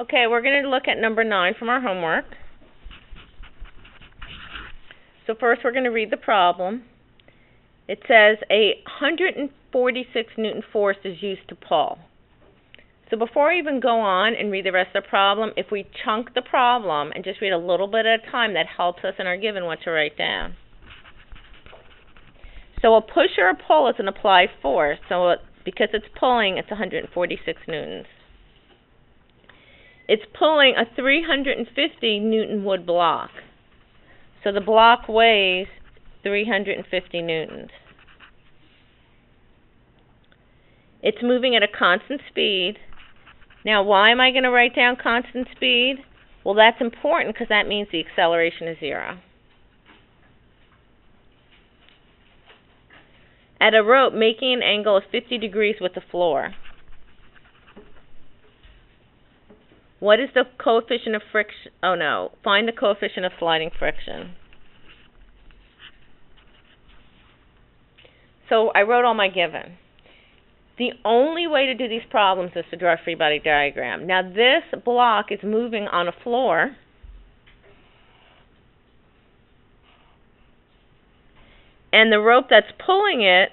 Okay, we're going to look at number 9 from our homework. So first we're going to read the problem. It says a 146 Newton force is used to pull. So before I even go on and read the rest of the problem, if we chunk the problem and just read a little bit at a time, that helps us in our given what to write down. So a push or a pull is an applied force. So because it's pulling, it's 146 newtons. It's pulling a 350 Newton wood block. So the block weighs 350 newtons. It's moving at a constant speed. Now, why am I going to write down constant speed? Well, that's important because that means the acceleration is 0. At a rope, making an angle of 50 degrees with the floor. What is the coefficient of friction? Oh no, find the coefficient of sliding friction. So I wrote all my given. The only way to do these problems is to draw a free body diagram. Now this block is moving on a floor. And the rope that's pulling it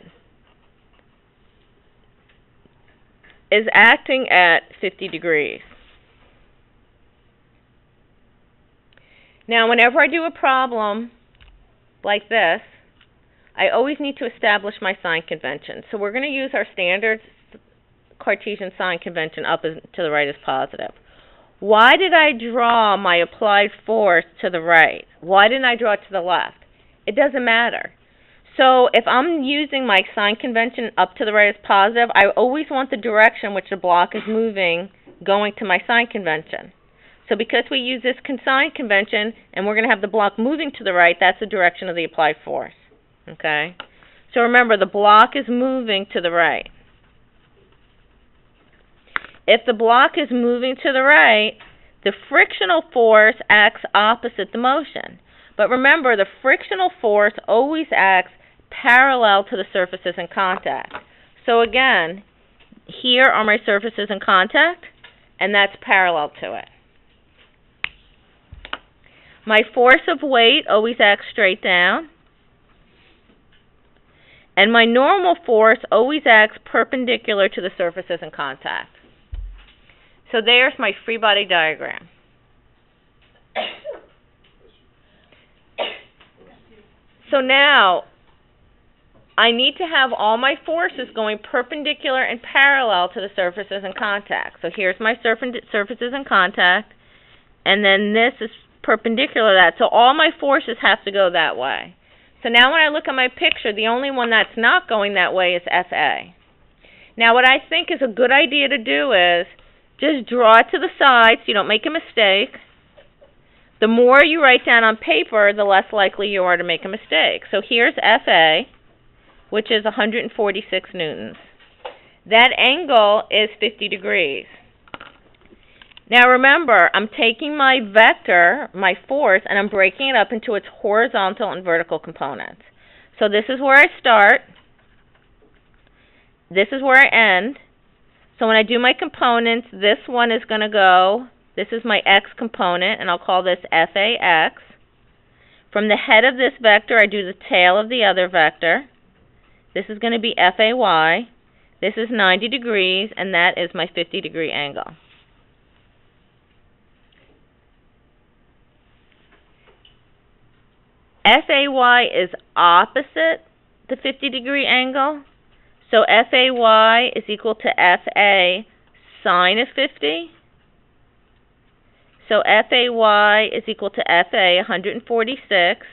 is acting at 50 degrees. Now, whenever I do a problem like this, I always need to establish my sign convention. So we're going to use our standard Cartesian sign convention, up to the right is positive. Why did I draw my applied force to the right? Why didn't I draw it to the left? It doesn't matter. So if I'm using my sign convention, up to the right is positive, I always want the direction which the block is moving going to my sign convention. So because we use this sign convention and we're going to have the block moving to the right, that's the direction of the applied force. Okay? So remember, the block is moving to the right. If the block is moving to the right, the frictional force acts opposite the motion. But remember, the frictional force always acts parallel to the surfaces in contact. So again, here are my surfaces in contact, and that's parallel to it. My force of weight always acts straight down. And my normal force always acts perpendicular to the surfaces in contact. So there's my free body diagram. So now, I need to have all my forces going perpendicular and parallel to the surfaces in contact. So here's my surfaces in contact, and then this is perpendicular to that. So all my forces have to go that way. So now when I look at my picture, the only one that's not going that way is FA. Now what I think is a good idea to do is just draw it to the side so you don't make a mistake. The more you write down on paper, the less likely you are to make a mistake. So here's FA, which is 146 newtons. That angle is 50 degrees. Now remember, I'm taking my vector, my force, and I'm breaking it up into its horizontal and vertical components. So this is where I start. This is where I end. So when I do my components, this one is going to go, this is my x component, and I'll call this FAX. From the head of this vector, I do the tail of the other vector. This is going to be FAY. This is 90 degrees, and that is my 50-degree angle. FAY is opposite the 50-degree angle. So FAY is equal to FA sine of 50. So FAY is equal to FA 146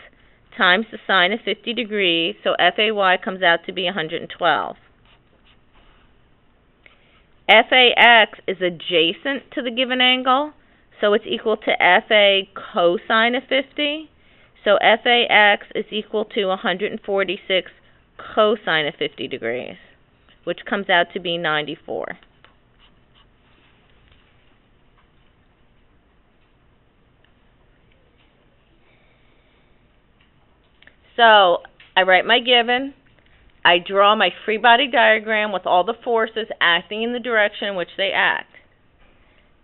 times the sine of 50 degrees. So FAY comes out to be 112. FAX is adjacent to the given angle. So it's equal to FA cosine of 50. So FAX is equal to 146 cosine of 50 degrees, which comes out to be 94. So I write my given, I draw my free body diagram with all the forces acting in the direction in which they act.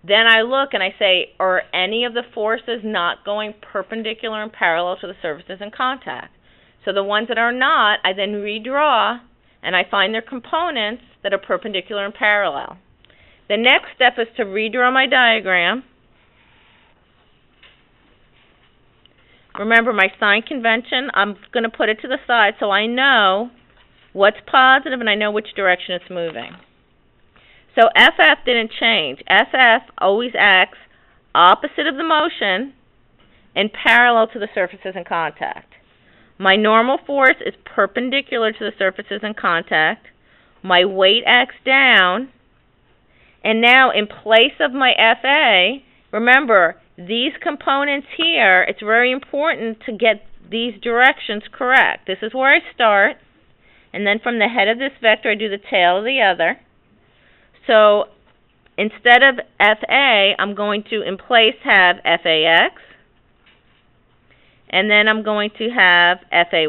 Then I look and I say, are any of the forces not going perpendicular and parallel to the surfaces in contact? So the ones that are not, I then redraw, and I find their components that are perpendicular and parallel. The next step is to redraw my diagram. Remember, my sign convention, I'm going to put it to the side so I know what's positive and I know which direction it's moving. So FF didn't change. FF always acts opposite of the motion and parallel to the surfaces in contact. My normal force is perpendicular to the surfaces in contact. My weight acts down. And now in place of my FA, remember, these components here, it's very important to get these directions correct. This is where I start. And then from the head of this vector, I do the tail of the other. So instead of FA, I'm going to in place have FAX. And then I'm going to have FAY.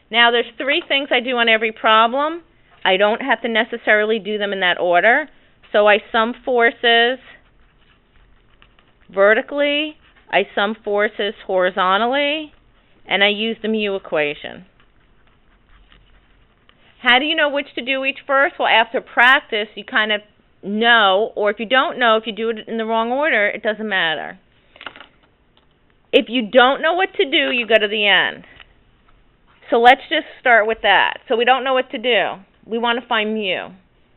Now, there's three things I do on every problem. I don't have to necessarily do them in that order. So I sum forces vertically, I sum forces horizontally, and I use the mu equation. How do you know which to do each first? Well, after practice, you kind of know, or if you don't know, if you do it in the wrong order, it doesn't matter. If you don't know what to do, you go to the end. So let's just start with that. So we don't know what to do. We want to find mu.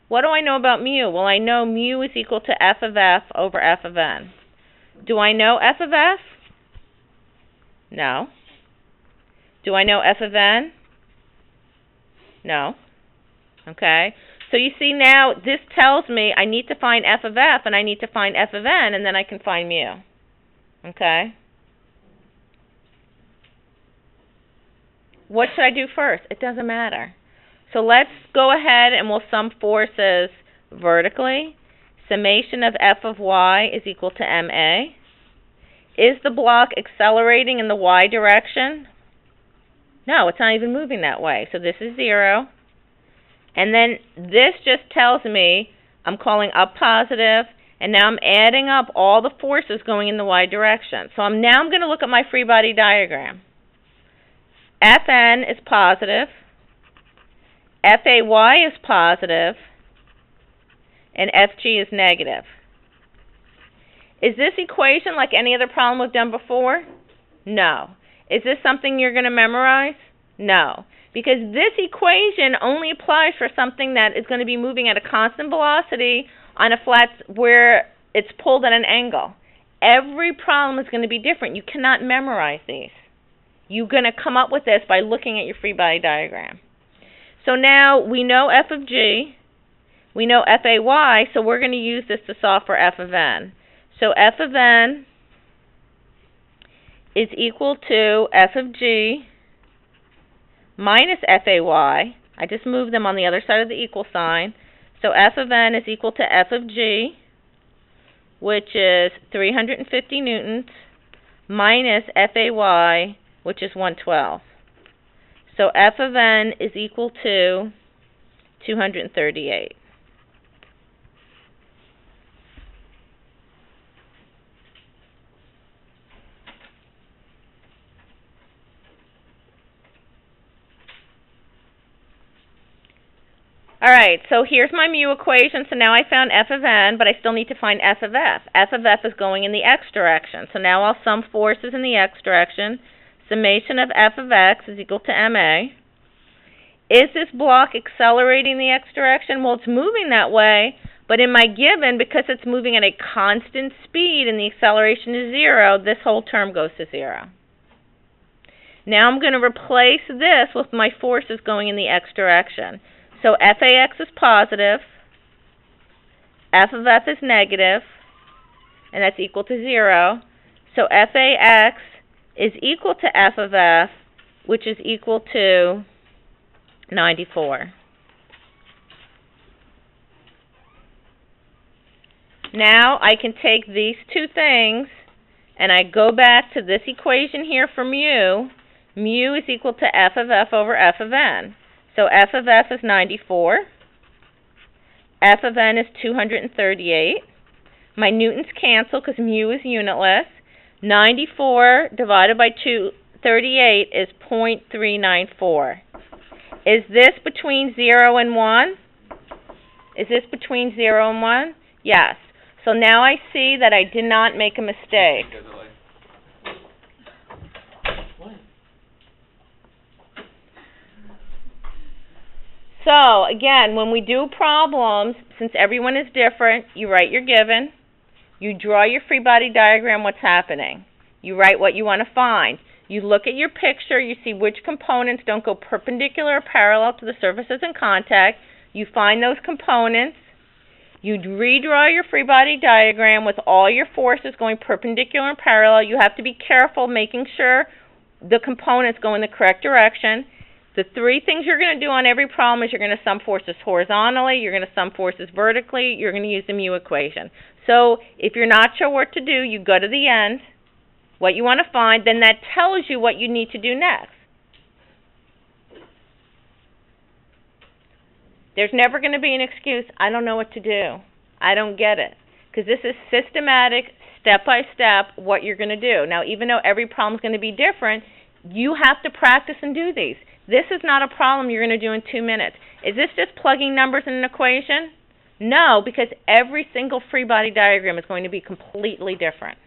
What do I know about mu? Well, I know mu is equal to F of F over F of N. Do I know F of F? No. Do I know F of N? No. Okay. So you see now, this tells me I need to find F of F and I need to find F of N, and then I can find mu. Okay. What should I do first? It doesn't matter. So let's go ahead and we'll sum forces vertically. Summation of F of Y is equal to MA. Is the block accelerating in the Y direction? No, it's not even moving that way. So this is 0. And then this just tells me I'm calling up positive, and now I'm adding up all the forces going in the Y direction. So now I'm going to look at my free body diagram. Fn is positive, Fay is positive, and Fg is negative. Is this equation like any other problem we've done before? No. Is this something you're going to memorize? No. Because this equation only applies for something that is going to be moving at a constant velocity on a flat where it's pulled at an angle. Every problem is going to be different. You cannot memorize these. You're going to come up with this by looking at your free body diagram. So now we know F of G, we know Fay, so we're going to use this to solve for F of N. So F of N is equal to F of G minus Fay. I just moved them on the other side of the equal sign. So F of N is equal to F of G, which is 350 newtons, minus Fay, which is 112. So F of N is equal to 238. All right, so here's my mu equation. So now I found F of N, but I still need to find F of F. F of F is going in the x direction. So now I'll sum forces in the x direction. Summation of F of X is equal to MA. Is this block accelerating the x direction? Well, it's moving that way, but in my given, because it's moving at a constant speed and the acceleration is 0, this whole term goes to 0. Now I'm going to replace this with my forces going in the x direction. So Fax is positive, F of F is negative, and that's equal to 0. So Fax is equal to F of F, which is equal to 94. Now I can take these two things and I go back to this equation here for mu. Mu is equal to f of f over f of n. So f of f is 94. F of n is 238. My newtons cancel because mu is unitless. 94 divided by 238 is 0.394. Is this between 0 and 1? Is this between 0 and 1? Yes. So now I see that I did not make a mistake. So, again, when we do problems, since everyone is different, you write your given, you draw your free body diagram, what's happening. You write what you want to find. You look at your picture, you see which components don't go perpendicular or parallel to the surfaces in contact. You find those components. You redraw your free body diagram with all your forces going perpendicular and parallel. You have to be careful making sure the components go in the correct direction. The three things you're going to do on every problem is you're going to sum forces horizontally, you're going to sum forces vertically, you're going to use the mu equation. So if you're not sure what to do, you go to the end, what you want to find, then that tells you what you need to do next. There's never going to be an excuse, I don't know what to do, I don't get it. Because this is systematic, step-by-step, what you're going to do. Now, even though every problem is going to be different, you have to practice and do these. This is not a problem you're going to do in 2 minutes. Is this just plugging numbers in an equation? No, because every single free body diagram is going to be completely different.